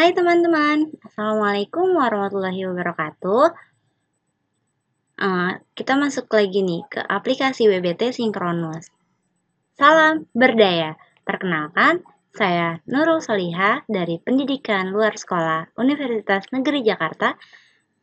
Hai teman-teman, Assalamualaikum warahmatullahi wabarakatuh. Kita masuk lagi nih ke aplikasi WBT Sinkronus. Salam berdaya. Perkenalkan, saya Nurul Solihah dari Pendidikan Luar Sekolah Universitas Negeri Jakarta.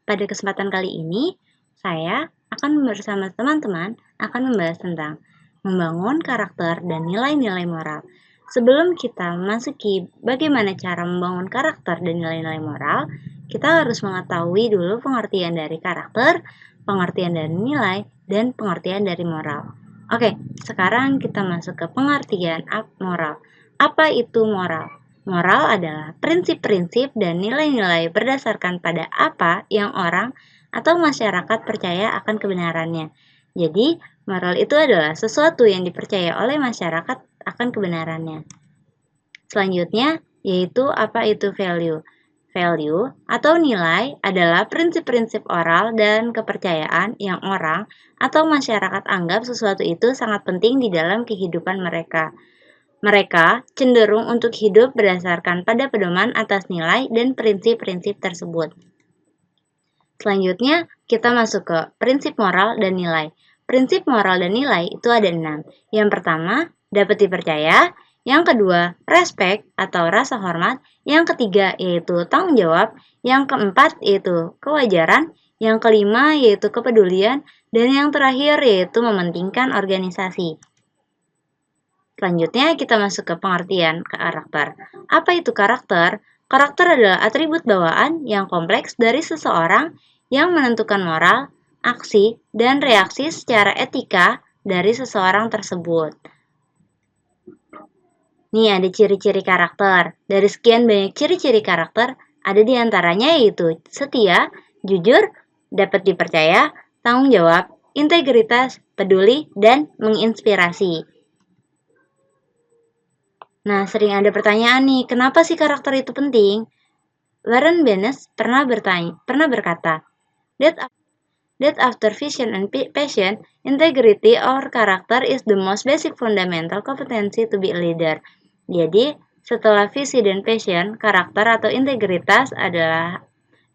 Pada kesempatan kali ini, saya akan bersama teman-teman akan membahas tentang membangun karakter dan nilai-nilai moral. Sebelum kita memasuki bagaimana cara membangun karakter dan nilai-nilai moral, kita harus mengetahui dulu pengertian dari karakter, pengertian dari nilai, dan pengertian dari moral. Oke, sekarang kita masuk ke pengertian moral. Apa itu moral? Moral adalah prinsip-prinsip dan nilai-nilai berdasarkan pada apa yang orang atau masyarakat percaya akan kebenarannya. Jadi, moral itu adalah sesuatu yang dipercaya oleh masyarakat akan kebenarannya. Selanjutnya, yaitu apa itu value. Value atau nilai adalah prinsip-prinsip oral dan kepercayaan yang orang atau masyarakat anggap sesuatu itu sangat penting di dalam kehidupan mereka. Mereka cenderung untuk hidup berdasarkan pada pedoman atas nilai dan prinsip-prinsip tersebut. Selanjutnya, kita masuk ke prinsip moral dan nilai. Prinsip moral dan nilai itu ada 6. Yang pertama, dapat dipercaya. Yang kedua, respect atau rasa hormat. Yang ketiga, yaitu tanggung jawab. Yang keempat, yaitu kewajaran. Yang kelima, yaitu kepedulian. Dan yang terakhir, yaitu mementingkan organisasi. Selanjutnya, kita masuk ke pengertian karakter. Apa itu karakter? Karakter adalah atribut bawaan yang kompleks dari seseorang yang menentukan moral, aksi, dan reaksi secara etika dari seseorang tersebut. Nih ada ciri-ciri karakter. Dari sekian banyak ciri-ciri karakter, ada di antaranya yaitu setia, jujur, dapat dipercaya, tanggung jawab, integritas, peduli, dan menginspirasi. Nah, sering ada pertanyaan nih, kenapa sih karakter itu penting? Warren Bennis pernah berkata, that after vision and passion, integrity or character is the most basic fundamental competency to be a leader. Jadi, setelah visi dan passion, karakter atau integritas adalah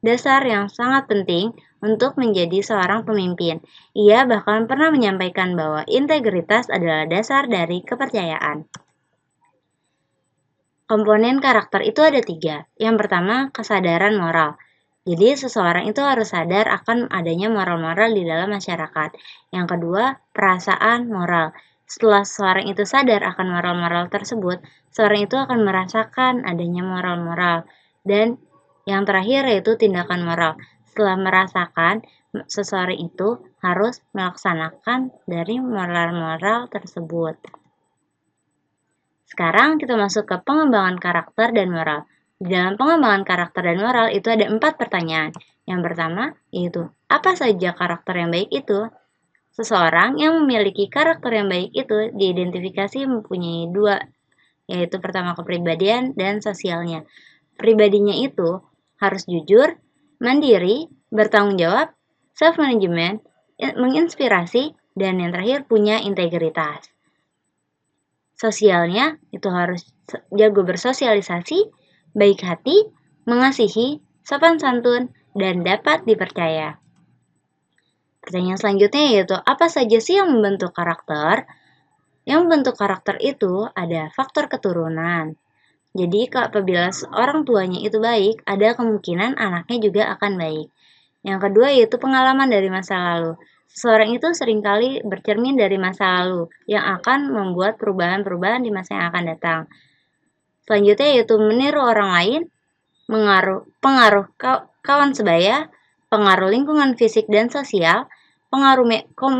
dasar yang sangat penting untuk menjadi seorang pemimpin. Ia bahkan pernah menyampaikan bahwa integritas adalah dasar dari kepercayaan. Komponen karakter itu ada 3. Yang pertama, kesadaran moral. Jadi, seseorang itu harus sadar akan adanya moral-moral di dalam masyarakat. Yang kedua, perasaan moral. Setelah seseorang itu sadar akan moral-moral tersebut, seseorang itu akan merasakan adanya moral-moral. Dan yang terakhir yaitu tindakan moral. Setelah merasakan, seseorang itu harus melaksanakan dari moral-moral tersebut. Sekarang kita masuk ke pengembangan karakter dan moral. Di dalam pengembangan karakter dan moral itu ada 4 pertanyaan. Yang pertama yaitu, apa saja karakter yang baik itu? Seseorang yang memiliki karakter yang baik itu diidentifikasi mempunyai 2, yaitu pertama kepribadian dan sosialnya. Pribadinya itu harus jujur, mandiri, bertanggung jawab, self-management, menginspirasi, dan yang terakhir punya integritas. Sosialnya itu harus jago bersosialisasi, baik hati, mengasihi, sopan santun, dan dapat dipercaya. Pertanyaan selanjutnya yaitu, apa saja sih yang membentuk karakter? Yang membentuk karakter itu ada faktor keturunan. Jadi apabila orang tuanya itu baik, ada kemungkinan anaknya juga akan baik. Yang kedua yaitu pengalaman dari masa lalu. Seseorang itu seringkali bercermin dari masa lalu yang akan membuat perubahan-perubahan di masa yang akan datang. Selanjutnya yaitu meniru orang lain, pengaruh kawan sebaya, pengaruh lingkungan fisik dan sosial, pengaruh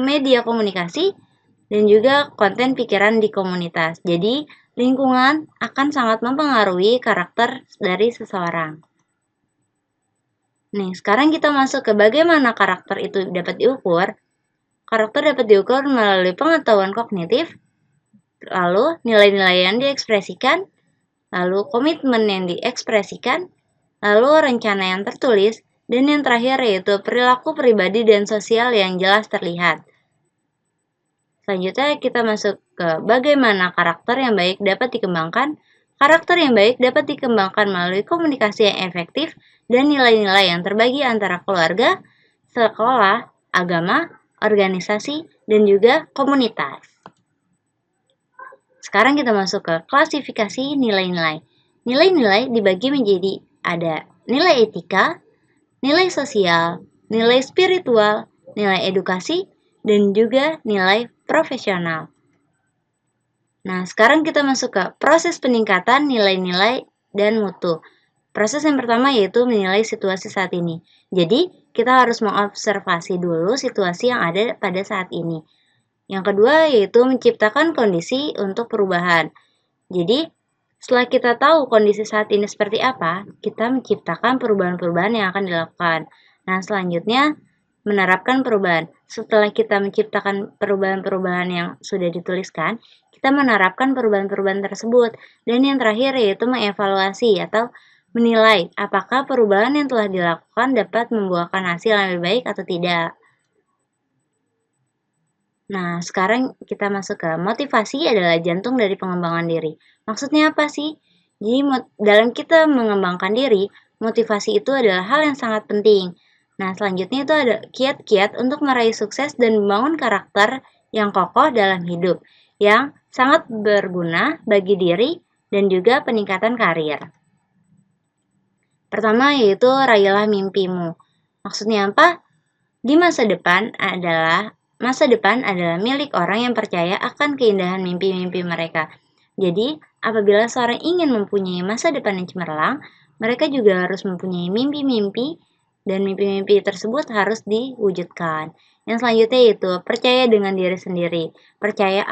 media komunikasi, dan juga konten pikiran di komunitas. Jadi, lingkungan akan sangat mempengaruhi karakter dari seseorang. Nih, sekarang kita masuk ke bagaimana karakter itu dapat diukur. Karakter dapat diukur melalui pengetahuan kognitif, lalu nilai-nilai yang diekspresikan, lalu komitmen yang diekspresikan, lalu rencana yang tertulis, dan yang terakhir yaitu perilaku pribadi dan sosial yang jelas terlihat. Selanjutnya kita masuk ke bagaimana karakter yang baik dapat dikembangkan. Karakter yang baik dapat dikembangkan melalui komunikasi yang efektif dan nilai-nilai yang terbagi antara keluarga, sekolah, agama, organisasi, dan juga komunitas. Sekarang kita masuk ke klasifikasi nilai-nilai. Nilai-nilai dibagi menjadi ada nilai etika, nilai sosial, nilai spiritual, nilai edukasi, dan juga nilai profesional. Nah, sekarang kita masuk ke proses peningkatan nilai-nilai dan mutu. Proses yang pertama yaitu menilai situasi saat ini. Jadi, kita harus mengobservasi dulu situasi yang ada pada saat ini. Yang kedua yaitu menciptakan kondisi untuk perubahan. Jadi, setelah kita tahu kondisi saat ini seperti apa, kita menciptakan perubahan-perubahan yang akan dilakukan. Nah, selanjutnya menerapkan perubahan. Setelah kita menciptakan perubahan-perubahan yang sudah dituliskan, kita menerapkan perubahan-perubahan tersebut. Dan yang terakhir yaitu mengevaluasi atau menilai apakah perubahan yang telah dilakukan dapat membuahkan hasil yang lebih baik atau tidak. Nah, sekarang kita masuk ke motivasi adalah jantung dari pengembangan diri. Maksudnya apa sih? Jadi, dalam kita mengembangkan diri, motivasi itu adalah hal yang sangat penting. Nah, selanjutnya itu ada kiat-kiat untuk meraih sukses dan membangun karakter yang kokoh dalam hidup, yang sangat berguna bagi diri dan juga peningkatan karir. Pertama yaitu raihlah mimpimu. Maksudnya apa? Di masa depan adalah milik orang yang percaya akan keindahan mimpi-mimpi mereka. Jadi, apabila seorang ingin mempunyai masa depan yang cemerlang, mereka juga harus mempunyai mimpi-mimpi dan mimpi-mimpi tersebut harus diwujudkan. Yang selanjutnya yaitu percaya dengan diri sendiri, percaya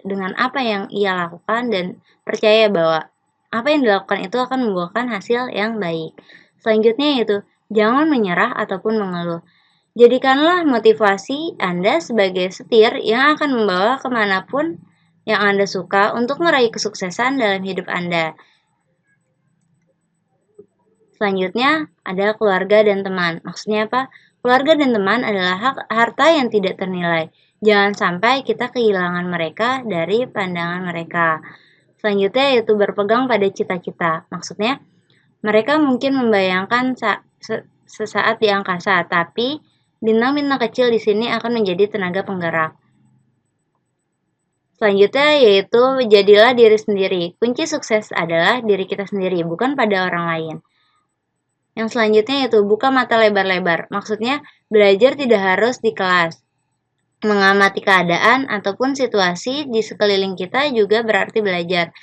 dengan apa yang ia lakukan dan percaya bahwa apa yang dilakukan itu akan membuahkan hasil yang baik. Selanjutnya yaitu jangan menyerah ataupun mengeluh. Jadikanlah motivasi Anda sebagai setir yang akan membawa kemanapun yang Anda suka untuk meraih kesuksesan dalam hidup Anda. Selanjutnya, ada keluarga dan teman. Maksudnya apa? Keluarga dan teman adalah harta yang tidak ternilai. Jangan sampai kita kehilangan mereka dari pandangan mereka. Selanjutnya yaitu berpegang pada cita-cita. Maksudnya, mereka mungkin membayangkan sesaat di angkasa, tapi bintang-bintang kecil di sini akan menjadi tenaga penggerak. Selanjutnya yaitu jadilah diri sendiri. Kunci sukses adalah diri kita sendiri, bukan pada orang lain. Yang selanjutnya yaitu buka mata lebar-lebar. Maksudnya belajar tidak harus di kelas. Mengamati keadaan ataupun situasi di sekeliling kita juga berarti belajar.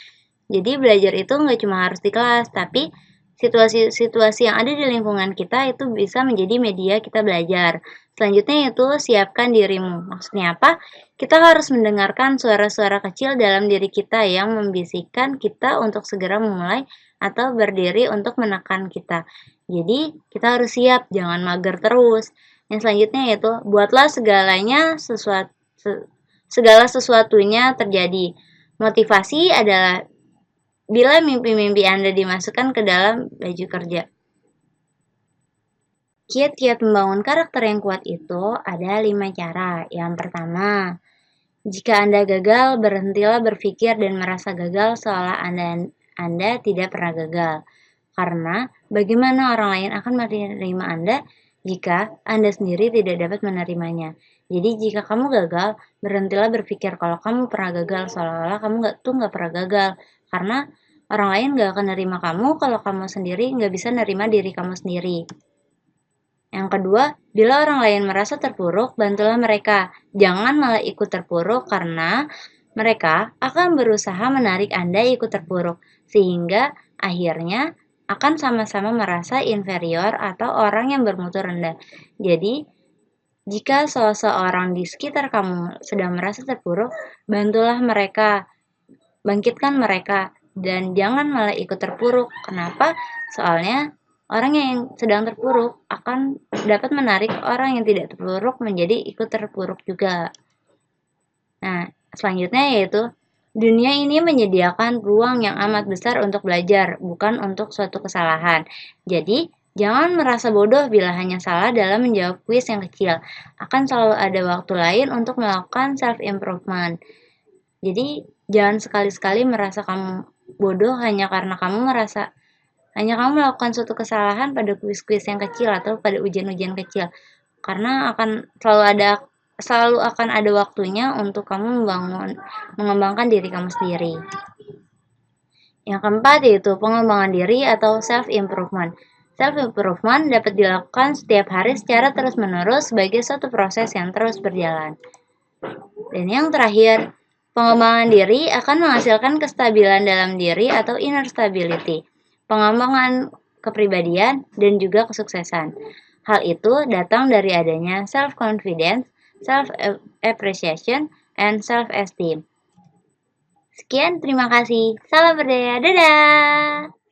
Jadi belajar itu nggak cuma harus di kelas, tapi situasi-situasi yang ada di lingkungan kita itu bisa menjadi media kita belajar. Selanjutnya yaitu siapkan dirimu. Maksudnya apa? Kita harus mendengarkan suara-suara kecil dalam diri kita yang membisikkan kita untuk segera memulai atau berdiri untuk menekan kita. Jadi kita harus siap, jangan mager terus. Yang selanjutnya yaitu buatlah segala sesuatunya terjadi. Motivasi adalah bila mimpi-mimpi Anda dimasukkan ke dalam baju kerja. Kiat-kiat membangun karakter yang kuat itu ada 5 cara. Yang pertama, jika Anda gagal, berhentilah berpikir dan merasa gagal seolah Anda tidak pernah gagal. Karena bagaimana orang lain akan menerima Anda jika Anda sendiri tidak dapat menerimanya. Jadi jika kamu gagal, berhentilah berpikir kalau kamu pernah gagal seolah-olah kamu nggak pernah gagal. Karena orang lain gak akan nerima kamu kalau kamu sendiri gak bisa nerima diri kamu sendiri. Yang kedua, bila orang lain merasa terpuruk, bantulah mereka. Jangan malah ikut terpuruk karena mereka akan berusaha menarik Anda ikut terpuruk. Sehingga akhirnya akan sama-sama merasa inferior atau orang yang bermutu rendah. Jadi, jika seseorang di sekitar kamu sedang merasa terpuruk, bantulah mereka, bangkitkan mereka, dan jangan malah ikut terpuruk. Kenapa? Soalnya orang yang sedang terpuruk akan dapat menarik orang yang tidak terpuruk menjadi ikut terpuruk juga. Nah, selanjutnya yaitu dunia ini menyediakan ruang yang amat besar untuk belajar, bukan untuk suatu kesalahan. Jadi, jangan merasa bodoh bila hanya salah dalam menjawab kuis yang kecil. Akan selalu ada waktu lain untuk melakukan self-improvement. Jadi, jangan sekali-sekali merasa kamu bodoh hanya kamu melakukan suatu kesalahan pada kuis-kuis yang kecil atau pada ujian-ujian kecil. Karena selalu akan ada waktunya untuk kamu mengembangkan diri kamu sendiri. Yang keempat yaitu pengembangan diri atau self-improvement. Self-improvement dapat dilakukan setiap hari secara terus-menerus sebagai suatu proses yang terus berjalan. Dan yang terakhir, pengembangan diri akan menghasilkan kestabilan dalam diri atau inner stability, pengembangan kepribadian, dan juga kesuksesan. Hal itu datang dari adanya self-confidence, self-appreciation, and self-esteem. Sekian, terima kasih. Salam berdaya. Dadah!